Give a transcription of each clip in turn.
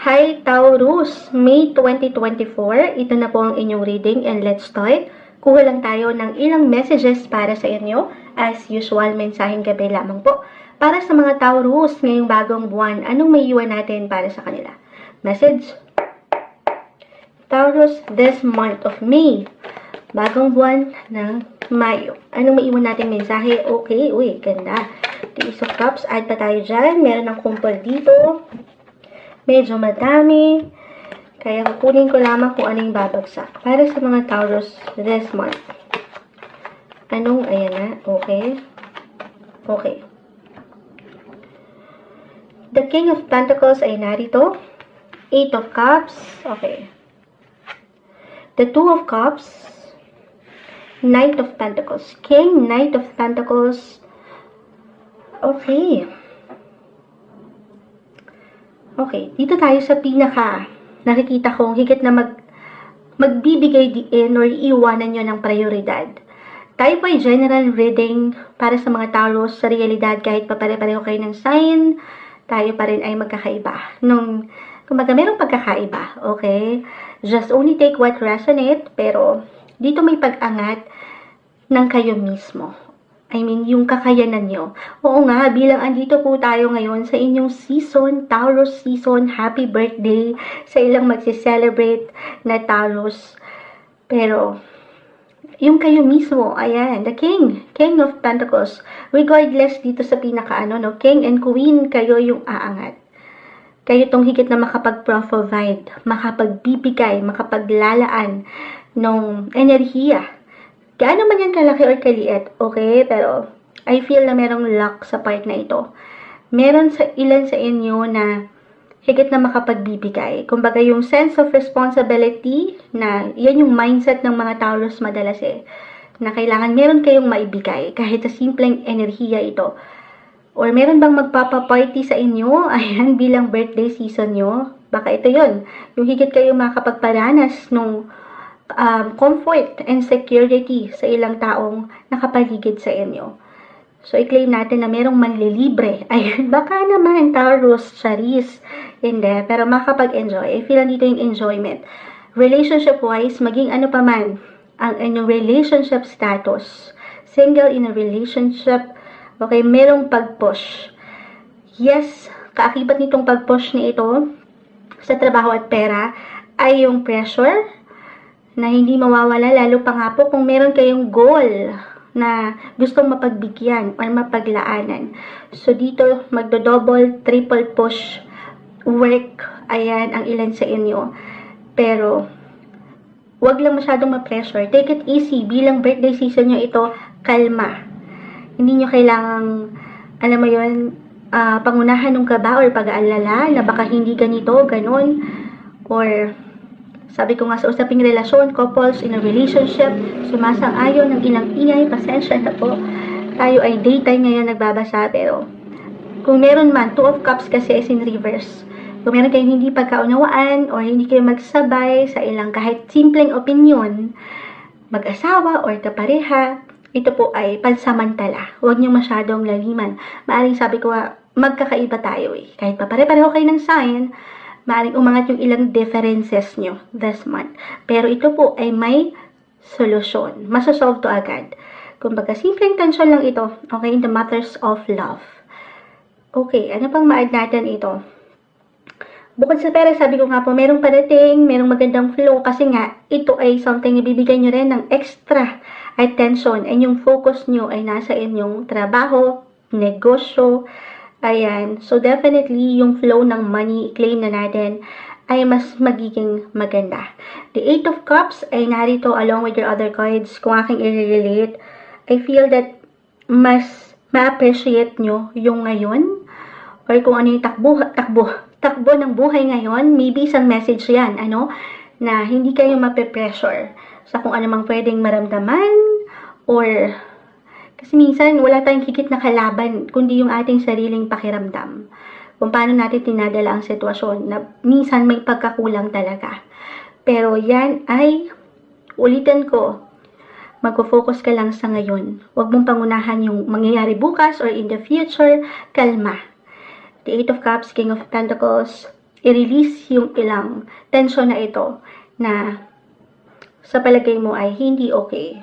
Hi Taurus, May 2024, ito na po ang inyong reading and let's start. Kuha lang tayo ng ilang messages para sa inyo. As usual, mensaheng gabi lamang po. Para sa mga Taurus ngayong bagong buwan, anong may iwan natin para sa kanila? Message. Taurus, this month of May, bagong buwan ng Mayo. Anong may iwan natin mensahe? Okay, uy, ganda. The Ace of Cups, add pa tayo dyan. Meron ng kumpol dito. Medyo madami. Kaya kukunin ko lamang kung ano yung babagsak. Para sa mga Taurus this month. Anong, ayan na, okay. Okay. The King of Pentacles ay narito. Eight of Cups, okay. The Two of Cups. Knight of Pentacles. King, Knight of Pentacles. Okay. Okay, dito tayo sa pinaka nakikita kong higit na magbibigay diin or iiwanan nyo ng prioridad. Tayo po ay general reading para sa mga Taurus sa realidad kahit pa pare-pareho kayo ng sign, tayo pa rin ay magkakaiba. Kumbaga merong pagkakaiba, okay? Just only take what resonate, pero dito may pag-angat ng kayo mismo. I mean, yung kakayanan nyo. Oo nga, bilang andito po tayo ngayon sa inyong season, Taurus season, happy birthday sa ilang magsi-celebrate na Taurus. Pero, yung kayo mismo, ayan, the King of Pentacles, regardless dito sa King and Queen, kayo yung aangat. Kayo tong higit na makapag-provide, makapagbibigay, makapaglalaan ng enerhiya. Gaano man yan kalaki or kaliit, okay? Pero, I feel na merong luck sa part na ito. Meron sa ilan sa inyo na higit na makapagbibigay. Kumbaga, yung sense of responsibility na yan yung mindset ng mga Taurus madalas na kailangan meron kayong maibigay kahit sa simpleng enerhiya ito. Or meron bang magpapaparty sa inyo? Ayan, bilang birthday season nyo. Baka ito yon yung higit kayong makapagparanas nung comfort and security sa ilang taong nakapaligid sa inyo. So, i-claim natin na merong manlilibre. Ayun, baka naman, Taurus, Charis, hindi, pero makapag-enjoy. I feel nandito yung enjoyment. Relationship-wise, maging ano pa man, ang inyong relationship status. Single in a relationship, okay, merong pag-push. Yes, kaakibat nitong pag-push na ito sa trabaho at pera ay yung pressure na hindi mawawala, lalo pa nga po kung meron kayong goal na gustong mapagbigyan or mapaglaanan. So, dito, magdo-double, triple push work, ayan, ang ilan sa inyo. Pero, wag lang masyadong ma-pressure. Take it easy. Bilang birthday season nyo ito, kalma. Hindi nyo kailangang, alam mo yun, pangunahan ng kaba or pag-aalala na baka hindi ganito, ganon, or sabi ko nga sa usaping relasyon, couples in a relationship, sumasang-ayon ng ilang ingay, pasensya na po. Tayo ay daytime ngayon nagbabasa, pero kung meron man, Two of Cups kasi is in reverse. Kung meron kayong hindi pagkaunawaan or hindi kayo magsabay sa ilang kahit simpleng opinion, mag-asawa or kapareha, ito po ay pansamantala. Huwag niyo masyadong laliman. Maaring sabi ko, magkakaiba tayo eh. Kahit pa pare-pareho kayo ng sign, maaring umangat yung ilang differences nyo this month. Pero ito po ay may solusyon. Masasolve to agad. Kumbaga, simpleng tension lang ito. Okay, in the matters of love. Okay, ano pang ma-add natin ito? Bukod sa pera, sabi ko nga po, merong parating, merong magandang flow. Kasi nga, ito ay something na bibigay nyo rin ng extra attention. And yung focus nyo ay nasa inyong trabaho, negosyo. Ayan, so definitely yung flow ng money, claim na natin, ay mas magiging maganda. The Eight of Cups ay narito along with your other cards. Kung aking i-relate, I feel that mas ma-appreciate nyo yung ngayon, or kung ano yung takbo ng buhay ngayon, maybe isang message yan, na hindi kayo mape-pressure sa kung ano mang pwedeng maramdaman, or kasi minsan, wala tayong higit na kalaban, kundi yung ating sariling pakiramdam. Kung paano natin tinadala ang sitwasyon, na minsan may pagkakulang talaga. Pero yan ay, ulitin ko, mag-focus ka lang sa ngayon. Huwag mong pangunahan yung mangyayari bukas or in the future, kalma. The Eight of Cups, King of Pentacles, i-release yung ilang tension na ito na sa palagay mo ay hindi okay.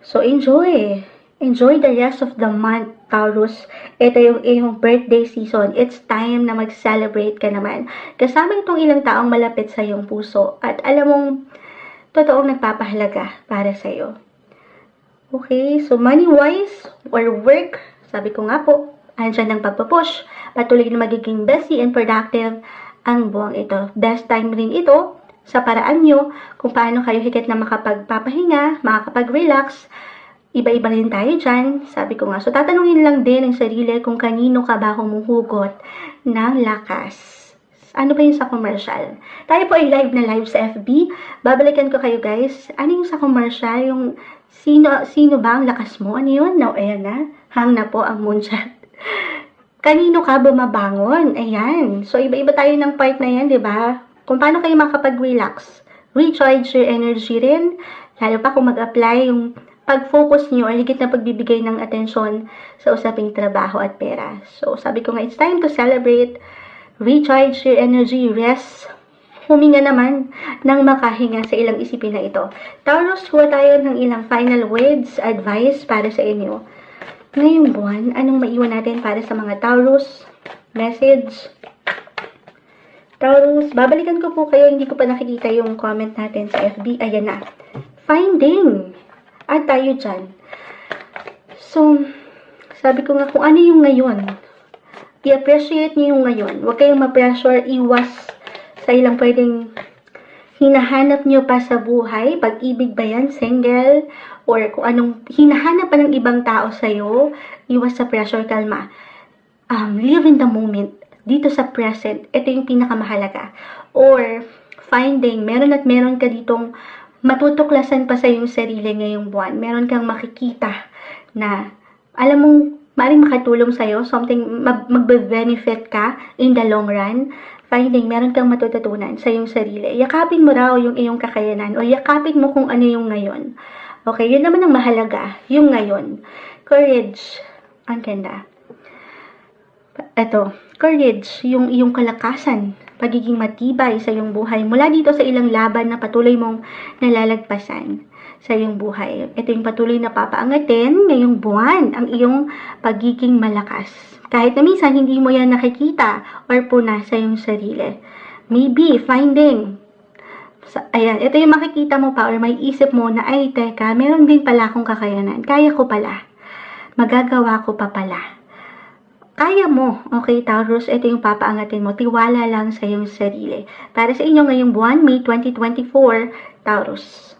So, enjoy! Enjoy the rest of the month, Taurus. Ito yung iyong birthday season. It's time na mag-celebrate ka naman. Kasama itong ilang taong malapit sa iyong puso at alam mong totoong nagpapahalaga para sa iyo. Okay, so money-wise or work, sabi ko nga po, andyan ng pagpapush. Patuloy na magiging busy and productive ang buwang ito. Best time rin ito sa paraan nyo kung paano kayo higit na makapagpapahinga, makakapag-relax. Iba-iba rin tayo dyan, sabi ko nga. So, tatanungin lang din ang sarili kung kanino ka ba humuhugot ng lakas. Ano ba yung sa commercial? Tayo po ay live na live sa FB. Babalikan ko kayo guys. Ano yung sa commercial? Yung sino ba ang lakas mo? Ano yun? Now, ayan na. Hang na po ang moonshot. Kanino ka bumabangon? Ayan. So, iba-iba tayo ng part na yan, di ba? Kung paano kayo makapag-relax. Recharge your energy rin. Lalo pa kung mag-apply yung pag-focus nyo or higit na pagbibigay ng atensyon sa usaping trabaho at pera. So, sabi ko nga, it's time to celebrate, recharge your energy, rest, huminga naman ng makahinga sa ilang isipin na ito. Taurus, huwa tayo ng ilang final words, advice para sa inyo. Ngayong buwan, anong maiwan natin para sa mga Taurus? Message. Taurus, babalikan ko po kayo, hindi ko pa nakikita yung comment natin sa FB. Ayan na. Finding. At tayo dyan. So, sabi ko nga, kung ano yung ngayon, i-appreciate nyo yung ngayon. Huwag kayong ma-pressure, iwas sa ilang pwedeng hinahanap nyo pa sa buhay. Pag-ibig ba yan, single, or kung anong hinahanap pa ng ibang tao sa'yo, iwas sa pressure, kalma. Live in the moment. Dito sa present, ito yung pinakamahalaga. Or, finding, meron ka ditong matutuklasan pa sa iyong sarili ngayong buwan. Meron kang makikita na, alam mong, maaaring makatulong sa'yo, something, magbe-benefit ka in the long run. Finding, meron kang matututunan sa iyong sarili. Yakapin mo raw yung iyong kakayanan, o yakapin mo kung ano yung ngayon. Okay, yun naman ang mahalaga, yung ngayon. Courage, ang ganda. Ito, courage, yung iyong kalakasan, pagiging matibay sa iyong buhay mula dito sa ilang laban na patuloy mong nalalagpasan sa iyong buhay. Ito yung patuloy na papaangatin ngayong buwan, ang iyong pagiging malakas. Kahit na minsan hindi mo yan nakikita or puna sa iyong sarili. Maybe, finding. Ayan, ito yung makikita mo pa or may isip mo na, ay, teka, meron din pala akong kakayanan. Kaya ko pala. Magagawa ko pa pala. Kaya mo, okay Taurus, ito yung papaangatin mo, tiwala lang sa iyong sarili. Para sa inyo ngayong buwan, May 2024, Taurus.